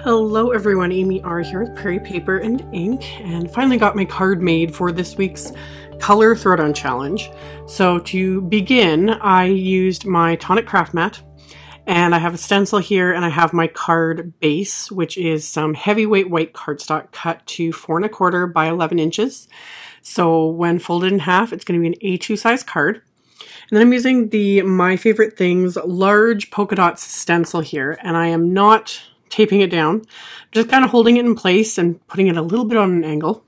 Hello everyone, AmyR here with Prairie Paper and Ink, and finally got my card made for this week's Color Throwdown Challenge. So to begin, I used my Tonic craft mat, and I have a stencil here, and I have my card base, which is some heavyweight white cardstock cut to 4 1/4 by 11 inches. So when folded in half, it's going to be an A2 size card. And then I'm using the My Favorite Things large polka dots stencil here, and I am not taping it down, just kind of holding it in place and putting it a little bit on an angle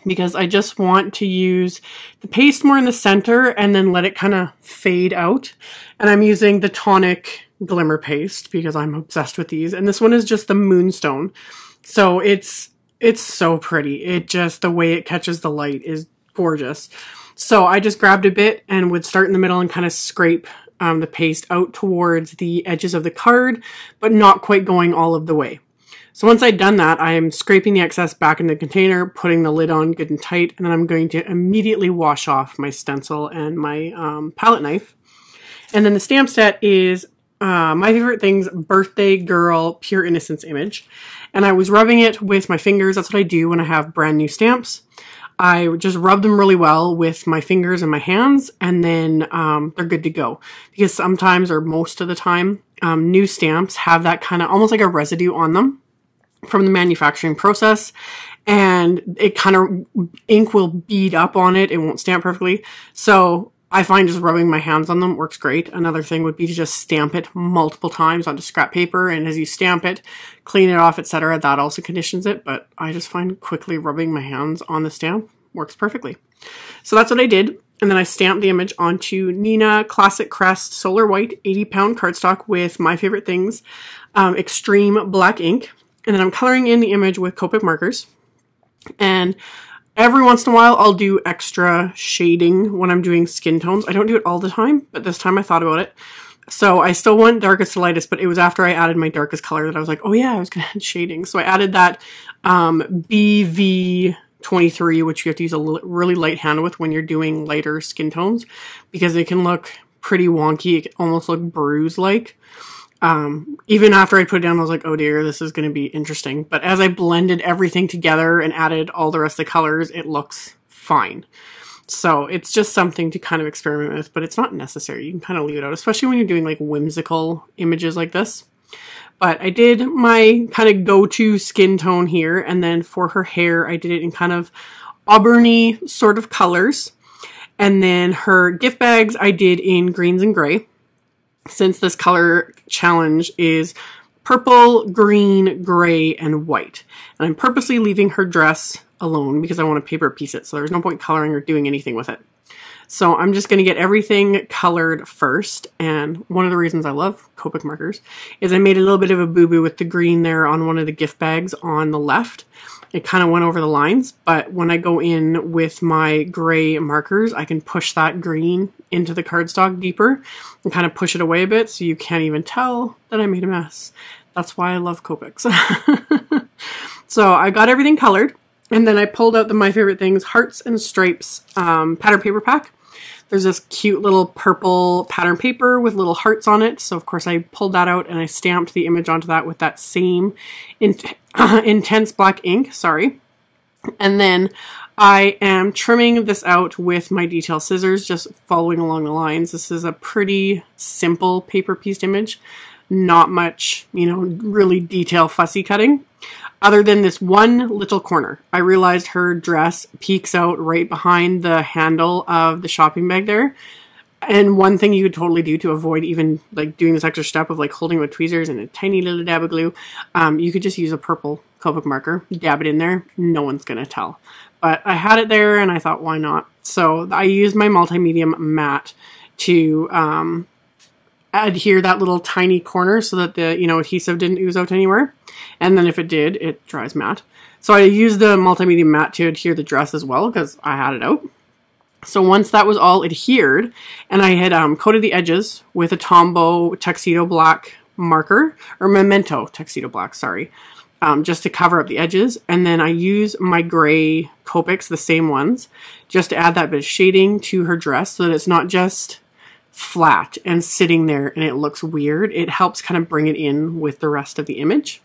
because I just want to use the paste more in the center and then let it kind of fade out. And I'm using the Tonic Glimmer paste because I'm obsessed with these. And this one is just the Moonstone. So it's so pretty. It just, the way it catches the light is gorgeous. So I just grabbed a bit and would start in the middle and kind of scrape the paste out towards the edges of the card, but not quite going all of the way. So once I'd done that, I'm scraping the excess back in the container, putting the lid on good and tight, and then I'm going to immediately wash off my stencil and my palette knife. And then the stamp set is My Favorite Things Birthday Girl Pure Innocence image. And I was rubbing it with my fingers. That's what I do when I have brand new stamps. I just rub them really well with my fingers and my hands, and then they're good to go. Because sometimes, or most of the time, new stamps have that kind of almost like a residue on them from the manufacturing process, and it kind of, ink will bead up on it. It won't stamp perfectly. So I find just rubbing my hands on them works great. Another thing would be to just stamp it multiple times onto scrap paper, and as you stamp it, clean it off, etc. That also conditions it, but I just find quickly rubbing my hands on the stamp works perfectly. So that's what I did, and then I stamped the image onto Neenah Classic Crest Solar White 80-pound cardstock with My Favorite Things Extreme Black ink, and then I'm coloring in the image with Copic Markers. And every once in a while, I'll do extra shading when I'm doing skin tones. I don't do it all the time, but this time I thought about it. So I still want darkest to lightest, but it was after I added my darkest color that I was like, oh yeah, I was going to add shading. So I added that BV23, which you have to use a really light hand with when you're doing lighter skin tones, because it can look pretty wonky. It can almost look bruise-like. Even after I put it down, I was like, oh dear, this is going to be interesting. But as I blended everything together and added all the rest of the colors, it looks fine. So it's just something to kind of experiment with, but it's not necessary. You can kind of leave it out, especially when you're doing like whimsical images like this. But I did my kind of go-to skin tone here, and then for her hair, I did it in kind of auburny sort of colors. And then her gift bags, I did in greens and gray, since this color challenge is purple, green, gray, and white. And I'm purposely leaving her dress alone because I want to paper piece it, so there's no point coloring or doing anything with it. So I'm just going to get everything colored first, and one of the reasons I love Copic Markers is I made a little bit of a boo-boo with the green there on one of the gift bags on the left. It kind of went over the lines, but when I go in with my gray markers, I can push that green into the cardstock deeper and kind of push it away a bit so you can't even tell that I made a mess. That's why I love Copics. So I got everything colored, and then I pulled out the My Favorite Things Hearts and Stripes pattern paper pack. There's this cute little purple pattern paper with little hearts on it. So of course I pulled that out and I stamped the image onto that with that same intense black ink, sorry. And then I am trimming this out with my detail scissors, just following along the lines. This is a pretty simple paper pieced image. Not much, you know, really detail fussy cutting. Other than this one little corner. I realized her dress peeks out right behind the handle of the shopping bag there. And one thing you could totally do to avoid even like doing this extra step of like holding with tweezers and a tiny little dab of glue, you could just use a purple Copic marker, dab it in there, no one's gonna tell. But I had it there and I thought, why not? So I used my multi-medium mat to adhere that little tiny corner so that the, you know, adhesive didn't ooze out anywhere. And then if it did, it dries matte. So I used the multimedia mat to adhere the dress as well because I had it out. So once that was all adhered, and I had coated the edges with a Tombow Tuxedo Black marker, or Memento Tuxedo Black, sorry, just to cover up the edges. And then I use my gray Copics, the same ones, just to add that bit of shading to her dress so that it's not just flat and sitting there and it looks weird. It helps kind of bring it in with the rest of the image.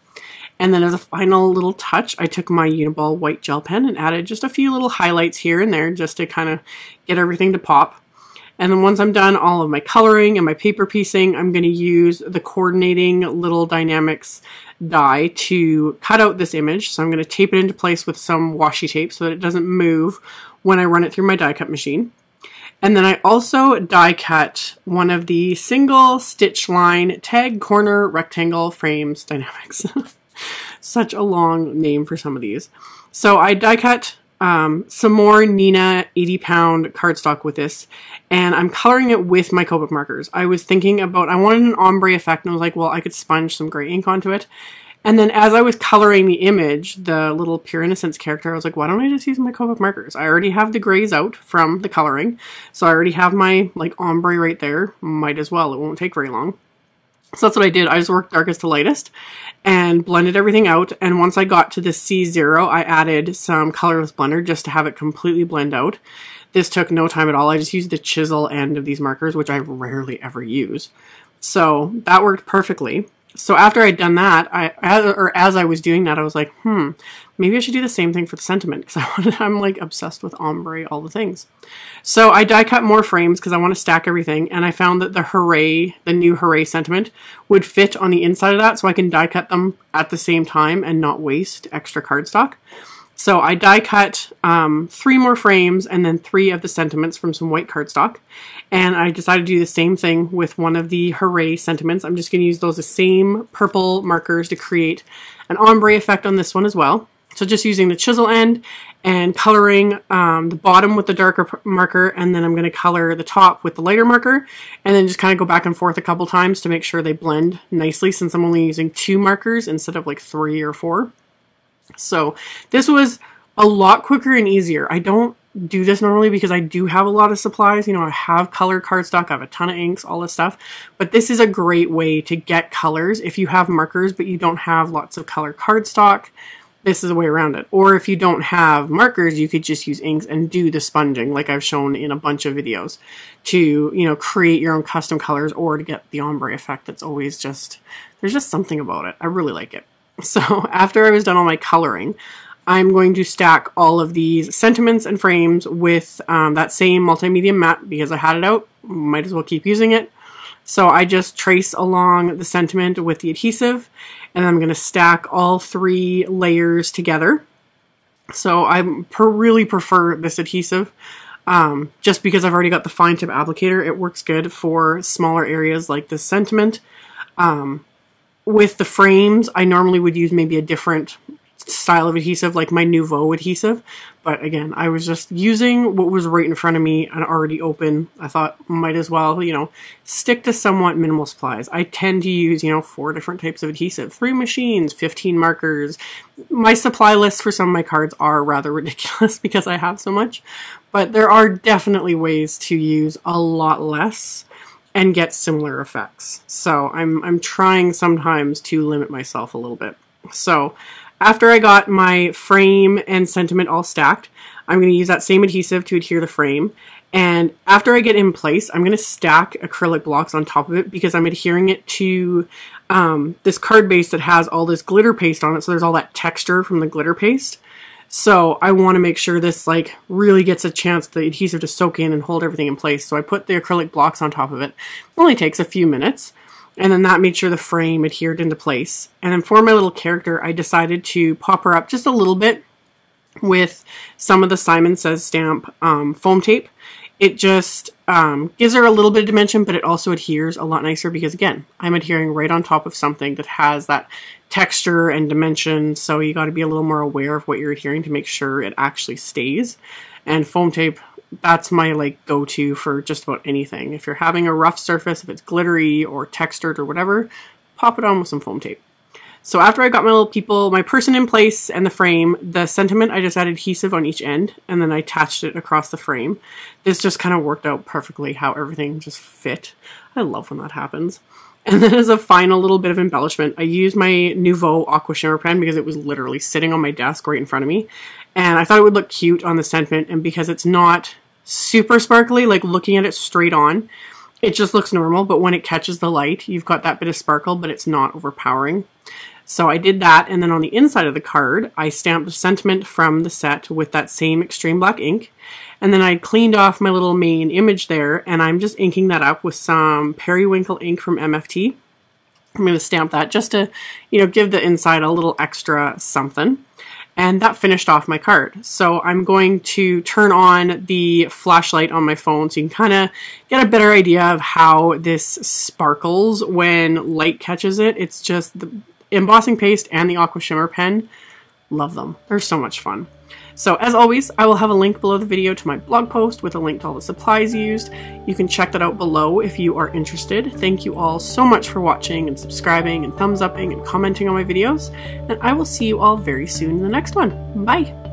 And then as a final little touch, I took my Uni-Ball white gel pen and added just a few little highlights here and there just to kind of get everything to pop. And then once I'm done all of my coloring and my paper piecing, I'm going to use the coordinating little Die-Namics die to cut out this image. So I'm going to tape it into place with some washi tape so that it doesn't move when I run it through my die cut machine. And then I also die cut one of the single stitch line tag corner rectangle frames Die-Namics. Such a long name for some of these. So I die cut some more Neenah 80-pound cardstock with this, and I'm coloring it with my Copic markers. I was thinking about, I wanted an ombre effect, and I was like, well, I could sponge some gray ink onto it. And then as I was coloring the image, the little Pure Innocence character, I was like, why don't I just use my Copic markers? I already have the grays out from the coloring, so I already have my like ombre right there. Might as well, it won't take very long. So that's what I did. I just worked darkest to lightest and blended everything out. And once I got to the C0, I added some colorless blender just to have it completely blend out. This took no time at all. I just used the chisel end of these markers, which I rarely ever use. So that worked perfectly. So after I'd done that, as I was doing that, I was like, maybe I should do the same thing for the sentiment, because I'm like obsessed with ombre, all the things. So I die cut more frames because I want to stack everything, and I found that the new Hooray sentiment would fit on the inside of that, so I can die cut them at the same time and not waste extra cardstock. So I die cut 3 more frames and then 3 of the sentiments from some white cardstock. And I decided to do the same thing with one of the Hooray sentiments. I'm just going to use those same purple markers to create an ombre effect on this one as well. So just using the chisel end and coloring the bottom with the darker marker, and then I'm going to color the top with the lighter marker, and then just kind of go back and forth a couple times to make sure they blend nicely, since I'm only using 2 markers instead of like 3 or 4. So this was a lot quicker and easier. I don't do this normally because I do have a lot of supplies. You know, I have color cardstock, I have a ton of inks, all this stuff. But this is a great way to get colors if you have markers but you don't have lots of color cardstock. This is a way around it. Or if you don't have markers, you could just use inks and do the sponging like I've shown in a bunch of videos to, you know, create your own custom colors or to get the ombre effect. That's always just, there's just something about it. I really like it. So after I was done all my coloring, I'm going to stack all of these sentiments and frames with that same multimedia mat because I had it out. Might as well keep using it. So I just trace along the sentiment with the adhesive, and I'm going to stack all 3 layers together. So I really prefer this adhesive just because I've already got the fine tip applicator. It works good for smaller areas like this sentiment. With the frames, I normally would use maybe a different style of adhesive, like my Nuvo adhesive. But again, I was just using what was right in front of me and already open. I thought, might as well, you know, stick to somewhat minimal supplies. I tend to use, you know, 4 different types of adhesive, 3 machines, 15 markers. My supply lists for some of my cards are rather ridiculous because I have so much. But there are definitely ways to use a lot less and get similar effects. So I'm trying sometimes to limit myself a little bit. So after I got my frame and sentiment all stacked, I'm going to use that same adhesive to adhere the frame. And after I get in place, I'm going to stack acrylic blocks on top of it because I'm adhering it to this card base that has all this glitter paste on it. So there's all that texture from the glitter paste. So I want to make sure this like really gets a chance, the adhesive to soak in and hold everything in place. So I put the acrylic blocks on top of it. It only takes a few minutes. And then that made sure the frame adhered into place. And then for my little character, I decided to pop her up just a little bit with some of the Simon Says stamp foam tape. It just gives her a little bit of dimension, but it also adheres a lot nicer because, again, I'm adhering right on top of something that has that texture and dimension, so you got to be a little more aware of what you're adhering to make sure it actually stays. And foam tape, that's my like go-to for just about anything. If you're having a rough surface, if it's glittery or textured or whatever, pop it on with some foam tape. So after I got my little people, my person in place and the frame, the sentiment, I just added adhesive on each end and then I attached it across the frame. This just kind of worked out perfectly how everything just fit. I love when that happens. And then as a final little bit of embellishment, I used my Nuvo Aqua Shimmer pen because it was literally sitting on my desk right in front of me. And I thought it would look cute on the sentiment, and because it's not super sparkly, like looking at it straight on, it just looks normal, but when it catches the light, you've got that bit of sparkle, but it's not overpowering. So I did that, and then on the inside of the card, I stamped Sentiment from the set with that same extreme black ink. And then I cleaned off my little main image there, and I'm just inking that up with some Periwinkle ink from MFT. I'm going to stamp that just to, you know, give the inside a little extra something. And that finished off my card. So I'm going to turn on the flashlight on my phone so you can kind of get a better idea of how this sparkles when light catches it. It's just the embossing paste and the aqua shimmer pen. Love them. They're so much fun. So as always, I will have a link below the video to my blog post with a link to all the supplies used. You can check that out below if you are interested. Thank you all so much for watching and subscribing and thumbs upping and commenting on my videos. And I will see you all very soon in the next one. Bye!